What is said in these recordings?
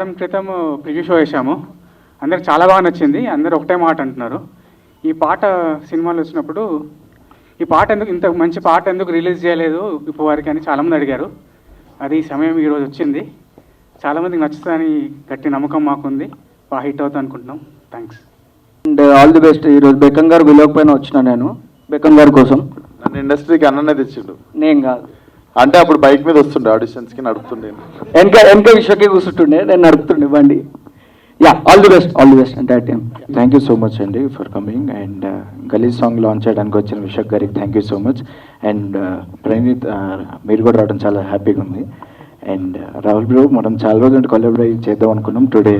వారం క్రితం preview show వేసాము. అందరికి చాలా బాగా నచ్చింది. అందరూ ఒకటే మాట అంటున్నారు. ఈ పాట సినిమాలో వచ్చినప్పుడు ఈ పాట ఎందుకు, ఇంత మంచి పాట ఎందుకు రిలీజ్ చేయలేదు ఇప్పుడు వారికి అని చాలామంది అడిగారు. అది సమయం ఈరోజు వచ్చింది. చాలామందికి నచ్చుతుందని గట్టి నమ్మకం మాకుంది. బాగా హిట్ అవుతుంది అనుకుంటున్నాం. Thanks and all the best. ఈరోజు బెక్కన్ గారు విలోకపోయినా వచ్చిన నేను బెక్కన్ గారి కోసం. నన్ను ఇండస్ట్రీకి అన్ననే తెచ్చిండు. నేను కాదు అంటే అప్పుడు బైక్ మీద వస్తుండే, ఆడిషన్స్కి నడుపుతుండే. వెనక విశ్వకే కూర్చుంటుండే, నేను నడుపుతుండే బండి. యా, ఆల్ ది బెస్ట్ అంటే time. Thank you so much అండి for coming. And Galeej song launch చేయడానికి వచ్చిన విశ్వక్ గారికి thank you so much. And Praneeth, మీరు కూడా రావడం చాలా హ్యాపీగా ఉంది. అండ్ రాహుల్ బ్రో, మనం చాలా రోజులు అంటే కొలాబరేట్ చేద్దాం అనుకున్నాం. టుడే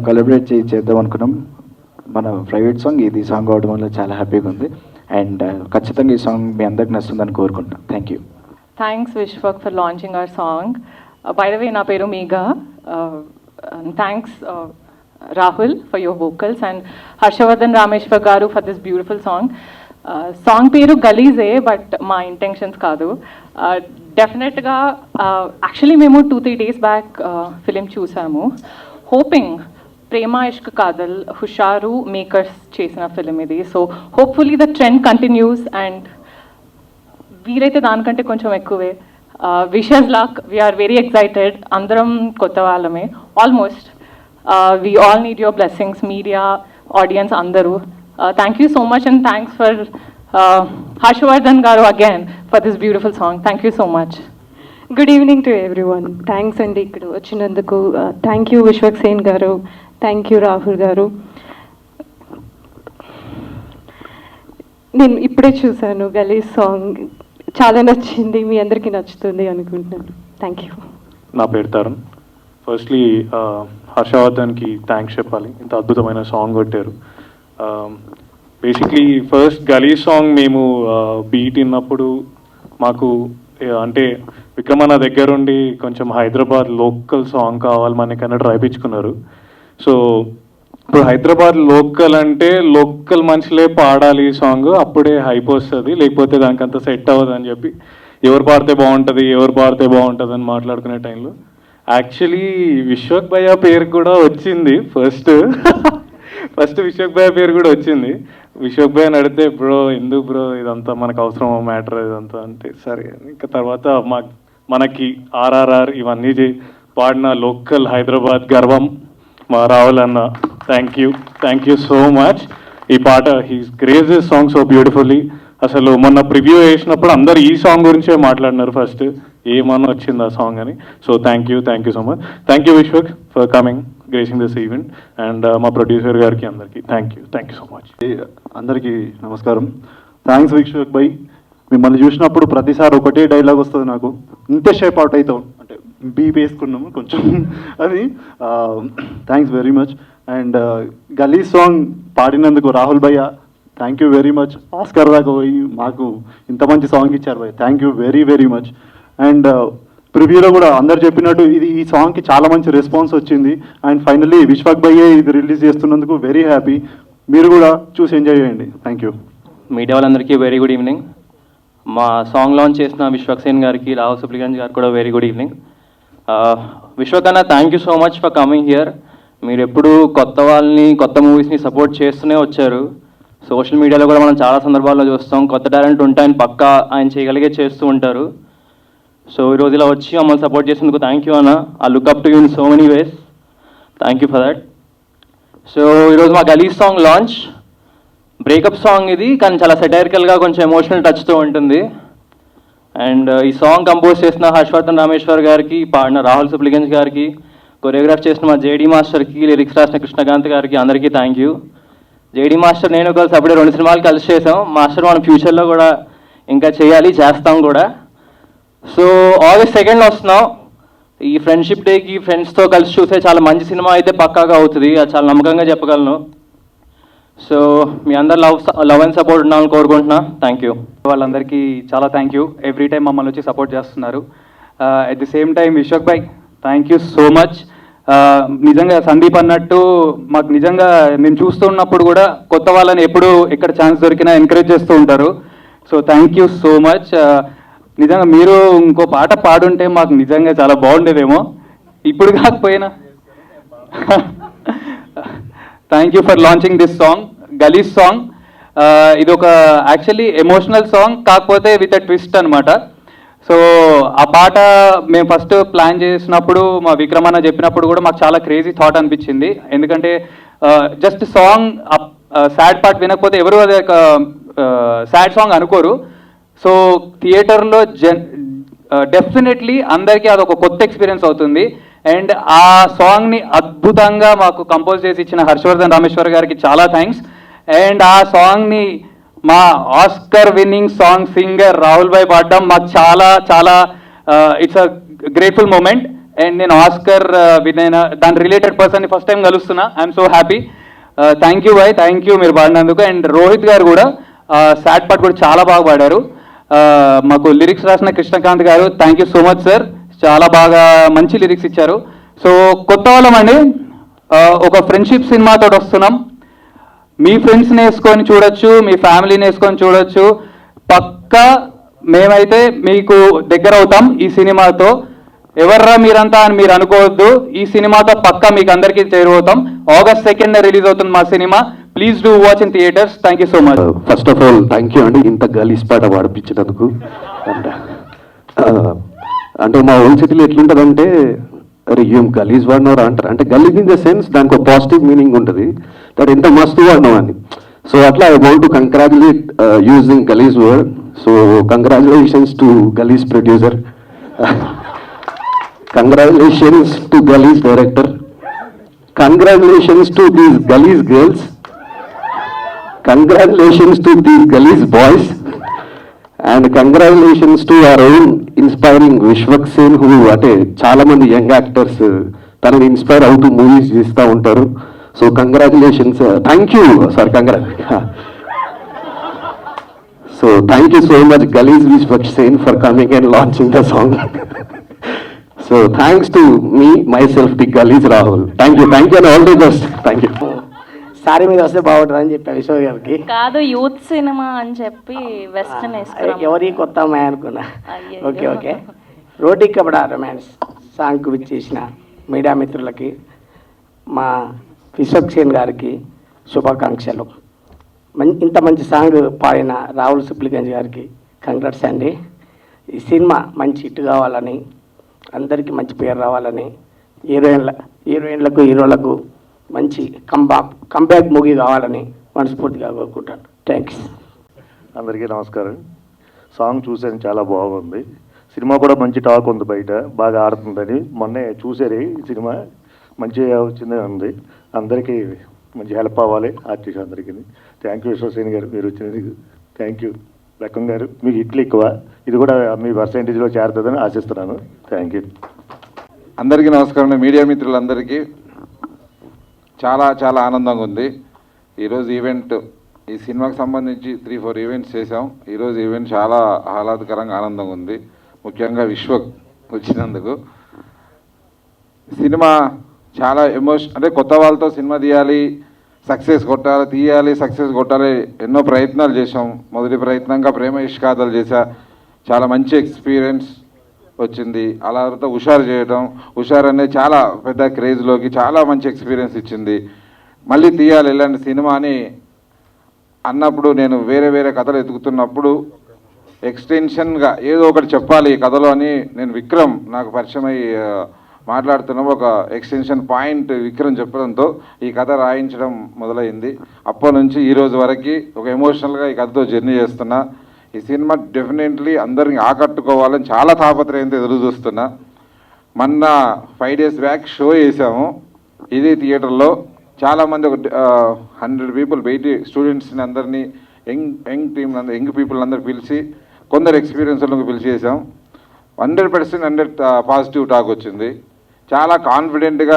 కొలాబరేట్ చేద్దాం అనుకున్నాం. మన ప్రైవేట్ సాంగ్ ఇది సాంగ్ అవడం వల్ల చాలా హ్యాపీగా ఉంది. అండ్ ఖచ్చితంగా ఈ సాంగ్ మీ అందరికి నచ్చుతుందని కోరుకుంటున్నాం. Thank you. Thanks Vishwak for launching our song. By the way, na peru Megha. Thanks Rahul for your vocals and Harshavardhan Rameshwar garu for this beautiful song. Song peru Galize, but my intentions kaadu. Definitely ga actually memo 2-3 days back film chusamu, hoping Prema Ishq Kaadhal Husharu makers చేసిన film ఇది. So hopefully the trend continues and వీలైతే దానికంటే కొంచెం ఎక్కువే. Wishes luck, we are very excited. అందరం కొత్త వాళ్ళమే almost. We all need your blessings, media, audience అందరూ. Thank you so much and thanks for Harshavardhan garu again for this beautiful song. Thank you so much. Good evening to everyone. Thanks అండి ఇక్కడ వచ్చినందుకు. Thank you Vishwak Sen గారు, thank you Rahul గారు. నేను ఇప్పుడే చూశాను గలీజ్ సాంగ్, చాలా నచ్చింది. మీ అందరికీ నచ్చుతుంది అనుకుంటున్నాను. Thank you. నా పేరు తరుణ్. ఫస్ట్లీ హర్షవర్ధన్కి థ్యాంక్స్ చెప్పాలి, ఇంత అద్భుతమైన సాంగ్ కొట్టారు. బేసిక్లీ ఫస్ట్ గలీజ్ సాంగ్ మేము బీట్ విన్నప్పుడు మాకు అంటే విక్రమన్న దగ్గరుండి కొంచెం హైదరాబాద్ లోకల్ సాంగ్ కావాలి మనకన్నా రాయిపించుకున్నారు. సో ఇప్పుడు హైదరాబాద్ లోకల్ అంటే లోకల్ మనుషులే పాడాలి ఈ సాంగ్, అప్పుడే హైప్ వస్తుంది, లేకపోతే దానికి అంత సెట్ అవ్వదు అని చెప్పి ఎవరు పాడితే బాగుంటుంది అని మాట్లాడుకునే టైంలో యాక్చువల్లీ విశ్వక్ భయ్య పేరు కూడా వచ్చింది. ఫస్ట్ విశ్వక్ భయ్య పేరు కూడా వచ్చింది. విశ్వక్ భయ్య అడిగితే బ్రో ఎందుకు బ్రో ఇదంతా మనకు అవసరం మ్యాటర్ ఇదంతా అంటే సరే. ఇంకా తర్వాత మనకి ఆర్ఆర్ఆర్ ఇవన్నీ పాడిన లోకల్ హైదరాబాద్ గర్వం మా రాహుల్ అన్న. Thank you so much. ఈ పాట he's craze this song so beautifully. అసలు మొన్న ప్రివ్యూ వేసినప్పుడు అందరు ఈ సాంగ్ గురించే మాట్లాడినారు ఫస్ట్, ఏమన్నా వచ్చింది ఆ సాంగ్ అని. So thank you so much. Thank you Vishwak for coming, gracing this event. And మా ప్రొడ్యూసర్ గారికి అందరికీ థ్యాంక్ యూ సో మచ్. అందరికీ నమస్కారం. థ్యాంక్స్ విశ్వక్ భాయ్. మిమ్మల్ని చూసినప్పుడు ప్రతిసారి ఒకటే డైలాగ్ వస్తుంది నాకు, ఇంతే షేప్ అవుట్ అవుతాం అంటే బీప్ వేసుకున్నాము కొంచెం అది. Thanks very much. And Galeej song పాడినందుకు Rahul bhaiya thank you very much. Oscar దాకా పోయి మాకు ఇంత మంచి సాంగ్ ఇచ్చారు భయ్య, thank you very much. And ప్రివ్యూలో కూడా అందరు చెప్పినట్టు ఈ సాంగ్కి చాలా మంచి రెస్పాన్స్ వచ్చింది. అండ్ ఫైనల్లీ విశ్వక్ భయ్యే ఇది రిలీజ్ చేస్తున్నందుకు వెరీ హ్యాపీ. మీరు కూడా చూసి ఎంజాయ్ చేయండి. Thank you. మీడియా వాళ్ళందరికీ వెరీ గుడ్ ఈవినింగ్. మా సాంగ్ లాంచ్ చేసిన విశ్వక్ సేన్ గారికి, రాహుల్ సుప్లిగంజ్ గారికి కూడా very good evening. Vishwak anna thank you so much for coming here. మీరు ఎప్పుడు కొత్త వాళ్ళని, కొత్త మూవీస్ని సపోర్ట్ చేస్తూనే వచ్చారు. సోషల్ మీడియాలో కూడా మనం చాలా సందర్భాల్లో చూస్తాం, కొత్త టాలెంట్ ఉంటే ఆయన పక్కా ఆయన చేయగలిగే చేస్తూ ఉంటారు. సో ఈరోజు ఇలా వచ్చి మమ్మల్ని సపోర్ట్ చేసినందుకు థ్యాంక్ యూ అన్న. I look up to you in so many ways. Thank you for that. So ఈరోజు మా గలీజ్ సాంగ్ లాంచ్ బ్రేకప్ సాంగ్ ఇది, కానీ చాలా సెటైరికల్గా కొంచెం ఎమోషనల్ టచ్తో ఉంటుంది. అండ్ ఈ సాంగ్ కంపోజ్ చేసిన హర్షవర్ధన్ రామేశ్వర్ గారికి, పాడిన రాహుల్ సుప్లిగంజ్ గారికి, కొరియోగ్రాఫ్ చేసిన మా జేడీ మాస్టర్కి, లిరిక్స్ రాసిన కృష్ణకాంత్ గారికి అందరికీ థ్యాంక్ యూ. జేడీ మాస్టర్ నేను కలిసి అప్పుడే 2 సినిమాలు కలిసి చేసాం. మాస్టర్ మనం ఫ్యూచర్లో కూడా ఇంకా చేస్తాం కూడా. సో ఆగస్ట్ 2 వస్తున్నాం. ఈ ఫ్రెండ్షిప్ డేకి ఫ్రెండ్స్తో కలిసి చూసే చాలా మంచి సినిమా అయితే పక్కాగా అవుతుంది, అది చాలా నమ్మకంగా చెప్పగలను. సో మీ అందరు లవ్ అండ్ సపోర్ట్ ఉండాలని కోరుకుంటున్నా. Thank you. వాళ్ళందరికీ చాలా థ్యాంక్ యూ. ఎవ్రీ టైం మమ్మల్ని వచ్చి సపోర్ట్ చేస్తున్నారు. At the same time Vishwak Bhai thank you so much. నిజంగా సందీప్ అన్నట్టు మాకు నిజంగా మేము చూస్తున్నప్పుడు కూడా కొత్త వాళ్ళని ఎప్పుడు ఎక్కడ ఛాన్స్ దొరికినా ఎంకరేజ్ చేస్తూ ఉంటారు. So thank you so much. నిజంగా మీరు ఇంకో పాట పాడుంటే మాకు నిజంగా చాలా బాగుండేదేమో. ఇప్పుడు కాకపోయినా thank you for launching this song, గలీజ్ సాంగ్. ఇది ఒక యాక్చువల్లీ ఎమోషనల్ సాంగ్, కాకపోతే విత్ అ ట్విస్ట్ అనమాట. సో ఆ పాట మేము ఫస్ట్ ప్లాన్ చేసినప్పుడు మా విక్రమన్న చెప్పినప్పుడు కూడా మాకు చాలా క్రేజీ థాట్ అనిపించింది. ఎందుకంటే జస్ట్ సాంగ్ సాడ్ పార్ట్ వినకపోతే ఎవరు అదే సాడ్ సాంగ్ అనుకోరు. సో థియేటర్లో డెఫినెట్లీ అందరికీ అదొక కొత్త ఎక్స్పీరియన్స్ అవుతుంది. అండ్ ఆ సాంగ్ని అద్భుతంగా మాకు కంపోజ్ చేసి ఇచ్చిన హర్షవర్ధన్ రామేశ్వర్ గారికి చాలా థ్యాంక్స్. అండ్ ఆ సాంగ్ని మా Oscar winning song singer Rahul bhai పాడడం మాకు చాలా చాలా it's a grateful moment. And నేను ఆస్కర్ విన్ అయిన దాని రిలేటెడ్ పర్సన్ని ఫస్ట్ టైం కలుస్తున్నా. I'm so happy. Thank you భాయ్, థ్యాంక్ యూ మీరు పాడినందుకు. అండ్ రోహిత్ గారు కూడా సాడ్ పార్ట్ కూడా చాలా బాగా పాడారు. మాకు లిరిక్స్ రాసిన కృష్ణకాంత్ గారు, thank you so much sir, చాలా బాగా మంచి లిరిక్స్ ఇచ్చారు. సో కొత్త వాళ్ళమండి, ఒక ఫ్రెండ్షిప్ సినిమాతో వస్తున్నాం. మీ ఫ్రెండ్స్ని వేసుకొని చూడొచ్చు, మీ ఫ్యామిలీని వేసుకొని చూడొచ్చు. పక్కా మేమైతే మీకు దగ్గర అవుతాం ఈ సినిమాతో. ఎవర్రా మీరంతా అని మీరు అనుకోవద్దు, ఈ సినిమాతో పక్కా మీకు అందరికీ చేరువవుతాం. August 2nd రిలీజ్ అవుతుంది మా cinema. Please do watch in theatres. Thank you so much. First of all thank you అండి, ఇంత గలీజ్ పాట పాడిపించినందుకు. అంటే మా ఓన్ సిటీలో ఎట్లుంటుందంటే, అరే ఏం గలీజ్ వాడినవరా అంటారు. అంటే గలీజ్ ఇన్ ద సెన్స్ దానికి ఒక పాజిటివ్ మీనింగ్ ఉంటుంది, దట్ ఎంత మస్తు వాడినావు అని. సో అట్లా I want to congratulate using Galeej word. So congratulations to Galeej producer, congratulations to Galeej director, congratulations to these Galeej girls, congratulations to these Galeej boys, and congratulations to our own inspiring Vishwak Sen, who అంటే చాలా మంది young actors తనని inspire అవుతూ movies చేస్తూ ఉంటారు. So congratulations, thank you sir, so thank you so much Galeej Vishwak Sen for coming and launching the song. So thanks to me myself the Galeej Rahul. Thank you and all the best. Thank you. Sari మీద వస్తే బాగుంటుంది అని చెప్పా విశ్వ గారికి. కాదు, youth cinema అని చెప్పి వెస్టర్న్ ఎవరి కొత్త అమ్మాయి అనుకున్నా. Okay okay. Roti Kapada romance సాంగ్కు విచ్చేసిన మీడియా మిత్రులకి, మా విశ్వక్ సేన్ గారికి శుభాకాంక్షలు. ఇంత మంచి సాంగ్ పాడిన రాహుల్ సిప్లిగంజ్ గారికి కంగ్రాట్స్ అండి. ఈ సినిమా మంచి హిట్ కావాలని, అందరికీ మంచి పేరు రావాలని, హీరోయిన్లకు హీరోలకు మంచి కంబ్యాక్ మూవీ కావాలని మనస్ఫూర్తిగా కోరుకుంటాను. థ్యాంక్స్. అందరికీ నమస్కారం. సాంగ్ చూసాను, చాలా బాగుంది. సినిమా కూడా మంచి టాక్ ఉంది బయట, బాగా ఆడుతుందని. మొన్నే చూసారు, ఈ సినిమా మంచిగా వచ్చిందని ఉంది. అందరికీ మంచి హెల్ప్ అవ్వాలి ఆర్టిస్ట్ అందరికీ. థ్యాంక్ యూ విశ్వసేన్ గారు, మీరు వచ్చినందుకు థ్యాంక్ యూ. లక్కం గారు, మీకు హిట్లు ఎక్కువ, ఇది కూడా మీ పర్సెంటేజ్లో చేరుతుందని ఆశిస్తున్నాను. Thank you. అందరికీ నమస్కారం. మీడియా మిత్రులందరికీ చాలా చాలా ఆనందంగా ఉంది. ఈరోజు ఈవెంట్, ఈ సినిమాకి సంబంధించి 3-4 ఈవెంట్స్ చేసాం. ఈరోజు ఈవెంట్ చాలా ఆహ్లాదకరంగా ఆనందంగా ఉంది, ముఖ్యంగా విశ్వక్ వచ్చినందుకు. సినిమా చాలా అంటే కొత్త వాళ్ళతో సినిమా తీయాలి, సక్సెస్ కొట్టాలి, ఎన్నో ప్రయత్నాలు చేసాం. మొదటి ప్రయత్నంగా ప్రేమ ఇష్కాదాలు చేశా, చాలా మంచి ఎక్స్పీరియన్స్ వచ్చింది. అలా తర్వాత హుషార్ అనేది చాలా పెద్ద క్రేజ్లోకి చాలా మంచి ఎక్స్పీరియన్స్ ఇచ్చింది. మళ్ళీ తీయాలి ఇలాంటి సినిమా అని అన్నప్పుడు, నేను వేరే కథలు ఎదుగుతున్నప్పుడు ఎక్స్టెన్షన్గా ఏదో ఒకటి చెప్పాలి ఈ కథలో అని నేను విక్రమ్ నాకు పరిచయం అయ్యి మాట్లాడుతున్నాం. ఒక ఎక్స్టెన్షన్ పాయింట్ విక్రమ్ చెప్పడంతో ఈ కథ రాయించడం మొదలైంది. అప్పటి నుంచి ఈ రోజు వరకు ఒక ఎమోషనల్గా ఈ కథతో జర్నీ చేస్తున్నా. ఈ సినిమా డెఫినెట్లీ అందరిని ఆకట్టుకోవాలని చాలా తాపత్రయంతో ఎదురు చూస్తున్నా. మొన్న 5 days బ్యాక్ షో వేసాము ఇదే థియేటర్లో. చాలామంది, ఒక 100 people బయటి స్టూడెంట్స్ని అందరినీ, యంగ్ పీపుల్ అందరు పిలిచి, కొందరు ఎక్స్పీరియన్స్లకు పిలిచి చేసాం. 100% పాజిటివ్ టాక్ వచ్చింది. చాలా కాన్ఫిడెంట్గా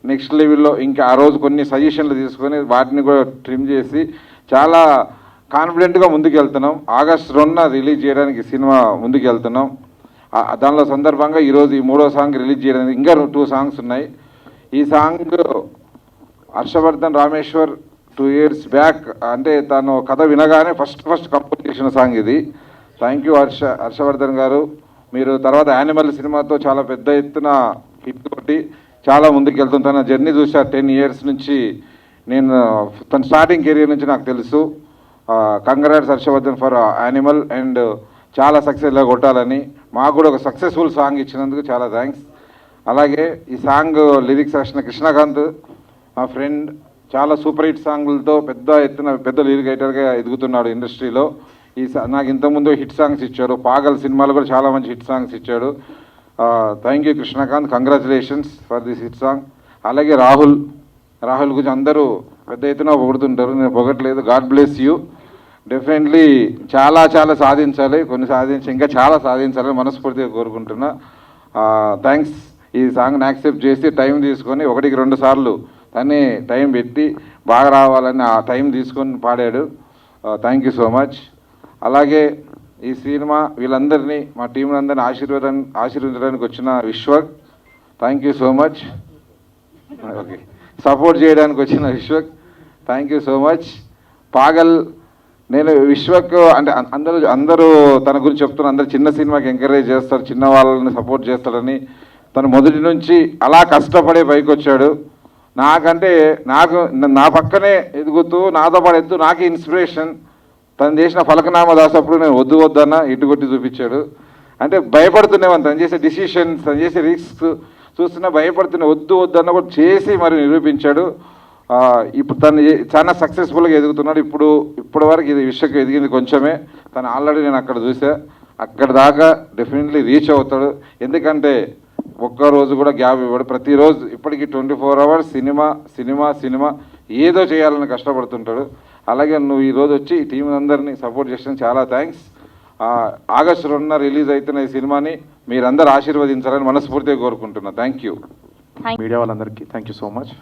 నెక్స్ట్ లెవెల్లో ఇంకా ఆ రోజు కొన్ని సజెషన్లు తీసుకొని వాటిని కూడా ట్రిమ్ చేసి చాలా కాన్ఫిడెంట్గా ముందుకు వెళ్తున్నాం. August 2న రిలీజ్ చేయడానికి సినిమా ముందుకు వెళ్తున్నాం. దానిలో సందర్భంగా ఈరోజు ఈ 3వ సాంగ్ రిలీజ్ చేయడానికి ఇంకా 2 songs ఉన్నాయి. ఈ song Harshavardhan Rameshwar 2 years back, అంటే తను కథ వినగానే ఫస్ట్ కంపోజ్ చేసిన సాంగ్ ఇది. థ్యాంక్ యూ హర్షవర్ధన్ గారు. మీరు తర్వాత యానిమల్ సినిమాతో చాలా పెద్ద ఎత్తున హిట్ కొట్టి చాలా ముందుకు వెళ్తుంది. తన జర్నీ చూసా 10 years నుంచి. నేను తన స్టార్టింగ్ కెరీర్ నుంచి నాకు తెలుసు. Congrats Harshavardhan for Animal and చాలా సక్సెస్గా కొట్టాలని. మాకు కూడా ఒక సక్సెస్ఫుల్ సాంగ్ ఇచ్చినందుకు చాలా థ్యాంక్స్. అలాగే ఈ సాంగ్ లిరిక్స్ రాసిన కృష్ణకాంత్ మా ఫ్రెండ్, చాలా సూపర్ హిట్ సాంగులతో పెద్ద లిరిక్ రైటర్గా ఎదుగుతున్నాడు ఇండస్ట్రీలో. నాకు ఇంతకుముందు హిట్ సాంగ్స్ ఇచ్చాడు. పాగల్ సినిమాలో కూడా చాలా మంచి హిట్ సాంగ్స్ ఇచ్చాడు. Thank you Krishnakanth, congratulations for this hit song. అలాగే రాహుల్ గురించి అందరూ పెద్ద ఎత్తున పొగుడుతుంటారు, నేను పొగట్లేదు. God bless you. డెఫినెట్లీ చాలా సాధించాలి, ఇంకా చాలా సాధించాలని మనస్ఫూర్తిగా కోరుకుంటున్నా. థ్యాంక్స్. ఈ సాంగ్ని యాక్సెప్ట్ చేసి టైం తీసుకొని 1-2 సార్లు తనే టైం పెట్టి బాగా రావాలని ఆ టైం తీసుకొని పాడాడు. Thank you so much. అలాగే ఈ సినిమా వీళ్ళందరినీ, మా టీంలందరినీ ఆశీర్వదించడానికి వచ్చిన Vishwak, thank you so much. Okay, support చేయడానికి వచ్చిన Vishwak, thank you so much. Paagal, నేను విశ్వక్ అంటే అందరూ తన గురించి చెప్తున్నారు, అందరు చిన్న సినిమాకి ఎంకరేజ్ చేస్తారు, చిన్న వాళ్ళని సపోర్ట్ చేస్తాడని. తను మొదటి నుంచి అలా కష్టపడే పైకి వచ్చాడు. నా పక్కనే ఎదుగుతూ నాతో పాటు నాకే ఇన్స్పిరేషన్. తను చేసిన ఫలకనామా దాసప్పుడు నేను వద్దన్నా ఇటు కొట్టి చూపించాడు. అంటే భయపడుతున్నాను, తను చేసే డిసిషన్స్, తను చేసే రిస్క్ చూస్తున్నా భయపడుతున్నా, వద్దన్న కూడా చేసి మరి నిరూపించాడు. ఇప్పుడు తను చాలా సక్సెస్ఫుల్గా ఎదుగుతున్నాడు. ఇప్పటి వరకు ఇది విషయం ఎదిగింది కొంచెమే. తను ఆల్రెడీ నేను అక్కడ చూసా, అక్కడ దాకా డెఫినెట్లీ రీచ్ అవుతాడు. ఎందుకంటే ఒక్కరోజు కూడా గ్యాప్ ఇవ్వడు. ప్రతిరోజు ఇప్పటికీ 24 hours సినిమా ఏదో చేయాలని కష్టపడుతుంటాడు. అలాగే నువ్వు ఈరోజు వచ్చి ఈ టీం అందరినీ సపోర్ట్ చేసిన చాలా థ్యాంక్స్. August 2న రిలీజ్ అవుతున్న ఈ సినిమాని మీరందరూ ఆశీర్వదించాలని మనస్ఫూర్తిగా కోరుకుంటున్నా. Thank you. మీడియా వాళ్ళందరికీ థ్యాంక్ యూ సో మచ్.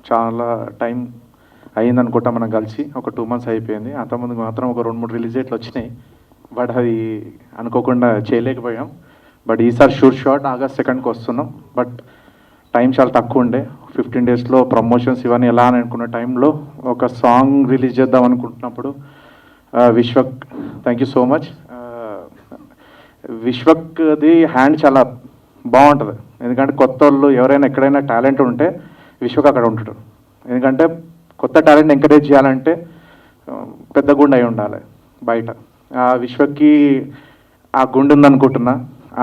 చాలా టైం అయిందనుకుంటా మనం కలిసి, ఒక 2 months అయిపోయింది. అంతకుముందు మాత్రం ఒక 2-3 రిలీజ్ డేట్లు వచ్చినాయి, బట్ అది అనుకోకుండా చేయలేకపోయాం. బట్ ఈసారి షార్ట్ August 2కి వస్తున్నాం. బట్ టైం చాలా తక్కువ ఉండే, 15 daysలో ప్రమోషన్స్ ఇవన్నీ ఎలా అని అనుకున్న టైంలో ఒక సాంగ్ రిలీజ్ చేద్దాం అనుకుంటున్నప్పుడు Vishwak, thank you so much. విశ్వక్ది హ్యాండ్ చాలా బాగుంటుంది. ఎందుకంటే కొత్త వాళ్ళు ఎవరైనా ఎక్కడైనా టాలెంట్ ఉంటే విశ్వక్ అక్కడ ఉంటాడు. ఎందుకంటే కొత్త టాలెంట్ ఎంకరేజ్ చేయాలంటే పెద్ద గుండె అయి ఉండాలి బయట. విశ్వక్కి ఆ గుండె ఉందనుకుంటున్నా.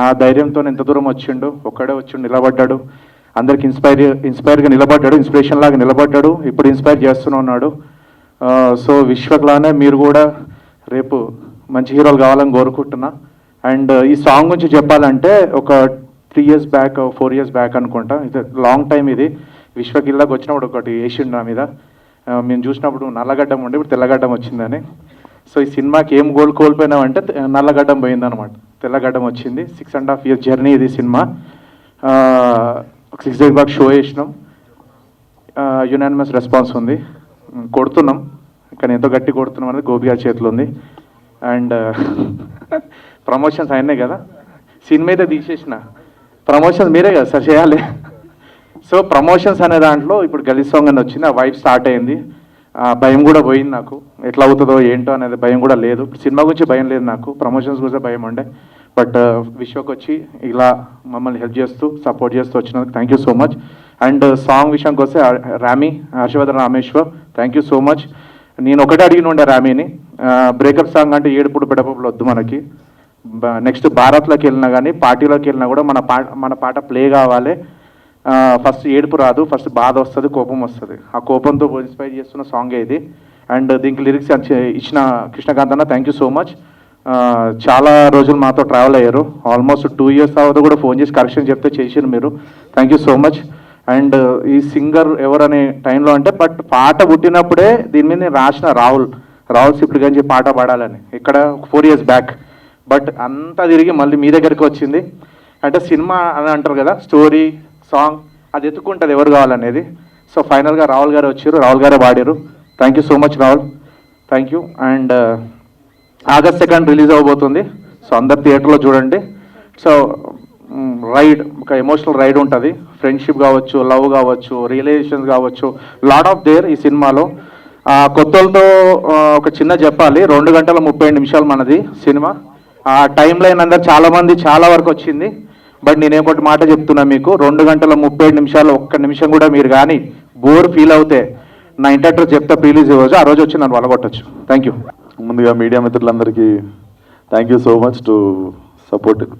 ఆ ధైర్యంతో ఎంత దూరం వచ్చిండు, ఒక్కడే వచ్చి నిలబడ్డాడు, అందరికి ఇన్స్పైర్గా నిలబడ్డాడు, ఇన్స్పిరేషన్ లాగా నిలబడ్డాడు. ఇప్పుడు ఇన్స్పైర్ చేస్తూనే ఉన్నాడు. సో విశ్వక్ లానే మీరు కూడా రేపు మంచి హీరోలు కావాలని కోరుకుంటున్నా. అండ్ ఈ సాంగ్ గురించి చెప్పాలంటే ఒక 3 years బ్యాక్ 4 years బ్యాక్ అనుకుంటా, ఇది లాంగ్ టైం. ఇది విశ్వక్ ఇళ్ళకి వచ్చినప్పుడు ఒకటి వేసిండు నా మీద. మేము చూసినప్పుడు నల్లగడ్డం ఉండే, ఇప్పుడు తెల్లగడ్డం వచ్చిందని. సో ఈ సినిమాకి ఏం కోల్పోయినామంటే నల్లగడ్డం పోయిందనమాట, తెల్లగడ్డం వచ్చింది. 6.5 years జర్నీ ఇది సినిమా. 6 days బ్యాక్ షో వేసినాం, యునానిమస్ రెస్పాన్స్ ఉంది. కొడుతున్నాం, కానీ ఎంతో గట్టి కొడుతున్నాం అనేది గోపి గారి చేతిలో ఉంది. అండ్ ప్రమోషన్స్ అయినాయి కదా, సినిమా అయితే తీసేసిన, ప్రమోషన్స్ మీరే కదా సార్ చేయాలి. సో ప్రమోషన్స్ అనే దాంట్లో ఇప్పుడు గలీజ్ సాంగ్ అని వచ్చింది, ఆ వైబ్ స్టార్ట్ అయింది. భయం కూడా పోయింది నాకు, ఎట్లా అవుతుందో ఏంటో అనేది భయం కూడా లేదు. సినిమా గురించి భయం లేదు నాకు, ప్రమోషన్స్ గురించి భయం ఉండే. బట్ విశ్వక్ వచ్చి ఇలా మమ్మల్ని హెల్ప్ చేస్తూ సపోర్ట్ చేస్తూ వచ్చినందుకు thank you so much. And song విషయానికి వస్తే Harshavardhan Rameshwar, thank you so much. నేను ఒకటే అడిగిన ఉండే రామీని, బ్రేకప్ సాంగ్ అంటే ఏడుపుడు పెడపప్పులు వద్దు మనకి. నెక్స్ట్ భారత్లోకి వెళ్ళినా కానీ పార్టీలోకి వెళ్ళినా కూడా మన పాట ప్లే కావాలి. ఫస్ట్ ఏడుపు రాదు, ఫస్ట్ బాధ వస్తుంది, కోపం వస్తుంది. ఆ కోపంతో ఇన్స్పైర్ చేస్తున్న సాంగే ఇది. అండ్ దీనికి లిరిక్స్ ఇచ్చిన కృష్ణకాంత్ అన్న, థ్యాంక్ యూ సో మచ్. చాలా రోజులు మాతో ట్రావెల్ అయ్యారు, ఆల్మోస్ట్ 2 years తర్వాత కూడా ఫోన్ చేసి కరెక్షన్ చెప్తే చేసారు మీరు, thank you so much. And ఈ సింగర్ ఎవరనే టైంలో అంటే, బట్ పాట పుట్టినప్పుడే దీని మీద నేను రాసిన రాహుల్ సిప్లి గంజి పాట పాడాలని, ఇక్కడ 4 years బ్యాక్. బట్ అంతా తిరిగి మళ్ళీ మీ దగ్గరికి వచ్చింది. అంటే సినిమా అని అంటారు కదా, స్టోరీ సాంగ్ అది ఎత్తుకుంటుంది ఎవరు కావాలనేది. సో ఫైనల్గా రాహుల్ గారు వచ్చారు, రాహుల్ గారే పాడారు. Thank you so much Rahul, thank you. And August 2nd release అవ్వబోతుంది. సో అందరు థియేటర్లో చూడండి. సో రైడ్, ఒక ఎమోషనల్ రైడ్ ఉంటుంది. ఫ్రెండ్షిప్ కావచ్చు, లవ్ కావచ్చు, రియలైజేషన్స్ కావచ్చు, లాట్ ఆఫ్ దేర్ ఈ సినిమాలో. కొత్తలతో ఒక చిన్న చెప్పాలి, 2 గంటల 35 నిమిషాలు మనది సినిమా. ఆ టైం లైన్ అందరు చాలామంది చాలా వరకు వచ్చింది. బట్ నేనే ఒకటి మాట చెప్తున్నా మీకు, 2 గంటల 37 నిమిషాలు ఒక్క నిమిషం కూడా మీరు కానీ బోర్ ఫీల్ అవుతే నా ఇంటర్వ్యూ చెప్తా ప్లీజ్ రోజు ఆ రోజు వచ్చి నన్ను వలగొట్టచ్చు. Thank you. ముందుగా మీడియా మిత్రులందరికీ thank you so much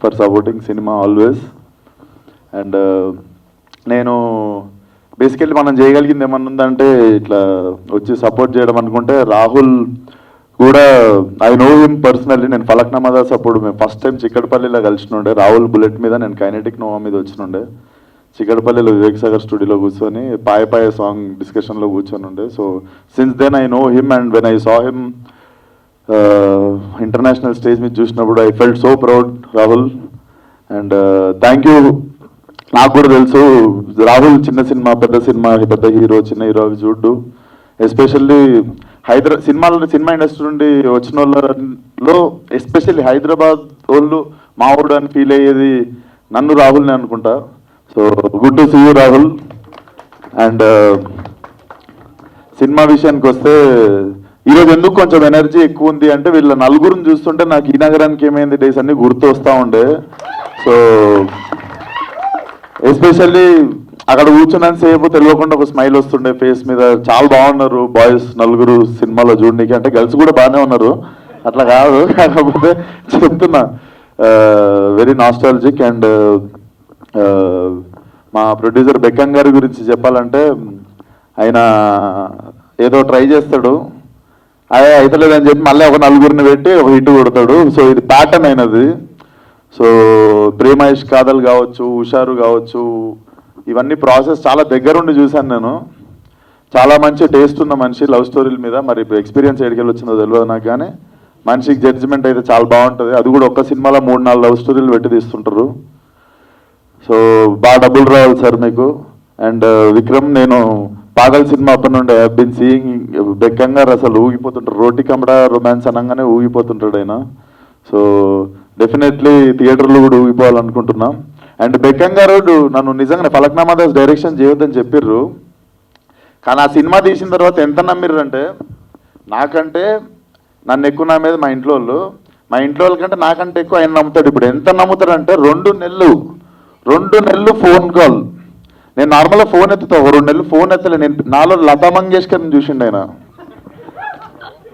for supporting cinema always. And నేను బేసికల్లీ మనం చేయగలిగింది ఏమన్నా ఉందంటే ఇట్లా వచ్చి సపోర్ట్ చేయడం అనుకుంటే, రాహుల్ కూడా ఐ నో హిమ్ పర్సనల్లీ. నేను ఫలక్నామా దాస్ అప్పుడు మేము ఫస్ట్ టైం చిక్కడపల్లిలో కలిసినుండే. రాహుల్ బుల్లెట్ మీద, నేను కైనెటిక్ నోవా మీద వచ్చినుండే. చిక్కడపల్లిలో వివేక్ సాగర్ స్టూడియోలో కూర్చొని పాయ సాంగ్ డిస్కషన్లో కూర్చొని ఉండే. So since then I know him and when I saw him international stage మీద చూసినప్పుడు I felt so proud Rahul. And thank you. నాకు కూడా తెలుసు రాహుల్ చిన్న సినిమా పెద్ద హీరో చిన్న హీరో అవి చూడ్డు. ఎస్పెషల్లీ సినిమా ఇండస్ట్రీ నుండి వచ్చిన వాళ్ళలో ఎస్పెషల్లీ హైదరాబాద్ వాళ్ళు మా ఊడు అని ఫీల్ అయ్యేది నన్ను రాహుల్ని అనుకుంటా. So good to see you Rahul. And cinema విషయానికి వస్తే ఈరోజు ఎందుకు కొంచెం ఎనర్జీ ఎక్కువ ఉంది అంటే, వీళ్ళ నలుగురిని చూస్తుంటే నాకు ఈ నగరానికి ఏమైంది డేస్ అన్ని గుర్తు వస్తూ ఉండే. సో ఎస్పెషల్లీ అక్కడ కూర్చున్నాను సేపు తెలియకుండా ఒక స్మైల్ వస్తుండే ఫేస్ మీద. చాలా బాగున్నారు బాయ్స్ నలుగురు సినిమాలో చూడడానికి. అంటే గర్ల్స్ కూడా బాగానే ఉన్నారు, అట్లా కాదు, కాకపోతే చెప్తున్నా వెరీ నాస్టాలజిక్. అండ్ మా ప్రొడ్యూసర్ బెక్కం గారి గురించి చెప్పాలంటే, ఆయన ఏదో ట్రై చేస్తాడు, అదే అవుతలేదని చెప్పి మళ్ళీ ఒక నలుగురిని పెట్టి ఒక హిట్ కొడతాడు. సో ఇది ప్యాటర్న్ అయినది. సో ప్రేమ ఇష్క్ కాదల్ కావచ్చు, హుషారు కావచ్చు, ఇవన్నీ ప్రాసెస్ చాలా దగ్గరుండి చూశాను నేను. చాలా మంచి టేస్ట్ ఉన్న మనిషి లవ్ స్టోరీల మీద. మరి ఎక్స్పీరియన్స్ ఎడికెళ్ళి వచ్చిందో తెలియదు నాకు, కానీ మనిషికి జడ్జిమెంట్ అయితే చాలా బాగుంటుంది. అది కూడా ఒక్క సినిమాలో 3-4 లవ్ స్టోరీలు పెట్టి తీస్తుంటారు. సో బాగా డబ్బులు రావాలి సార్ మీకు. అండ్ విక్రమ్, నేను పాగల్ సినిమా అప్పటి నుండి ఐ బీన్ సీయింగ్ బెక్కం గారు అసలు ఊగిపోతుంటారు. రోటీ కమడా రొమాన్స్ అనగానే ఊగిపోతుంటాడు ఆయన. సో డెఫినెట్లీ థియేటర్లో కూడా ఊగిపోవాలనుకుంటున్నాం. అండ్ బెక్కం గారు నన్ను నిజంగా ఫలక్నామా దాస్ డైరెక్షన్ చేయొద్దని చెప్పిర్రు, కానీ ఆ సినిమా తీసిన తర్వాత ఎంత నమ్మిర్రు అంటే, నాకంటే నన్ను ఎక్కువ నమ్మేది మా ఇంట్లో వాళ్ళ కంటే నాకంటే ఎక్కువ ఆయన నమ్ముతాడు. ఇప్పుడు ఎంత నమ్ముతాడంటే 2 నెలలు ఫోన్ కాల్. నేను నార్మల్గా ఫోన్ ఎత్తుతా, 2 నెలలు ఫోన్ ఎత్తలే. నేను నాలో లతా మంగేష్కర్ని చూసిండు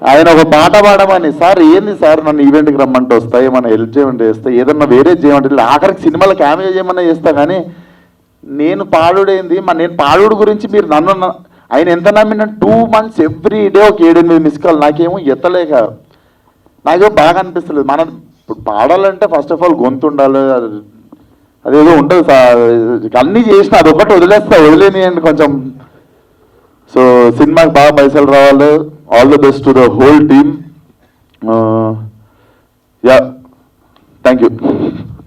ఆయన ఒక పాట పాడమని. సార్ ఏంది సార్ నన్ను ఈవెంట్కి రమ్మంటే వస్తా, ఏమన్నా హెల్ప్ చేయమంటే చేస్తా, ఏదన్నా వేరే చేయమంటే, ఆఖరికి సినిమాలో క్యామియో చేయమన్నా చేస్తా, కానీ నేను పాడుడేంది. నేను పాడుడు గురించి మీరు నన్ను ఆయన ఎంత నమ్మిన 2 months ఎవ్రీ డే ఒక 7-8 మిస్ కాల్. నాకేమో ఎత్తలేక నాకేమో బాగా అనిపిస్తలేదు. మనం ఇప్పుడు పాడాలంటే ఫస్ట్ ఆఫ్ ఆల్ గొంతు ఉండాలి, అదేదో ఉంటుంది సార్. అన్నీ చేసిన అదొకటి వదిలేనియండి కొంచెం. సో సినిమాకి బాగా పైసలు రావాలి. All the best to the whole team. Yeah, thank you.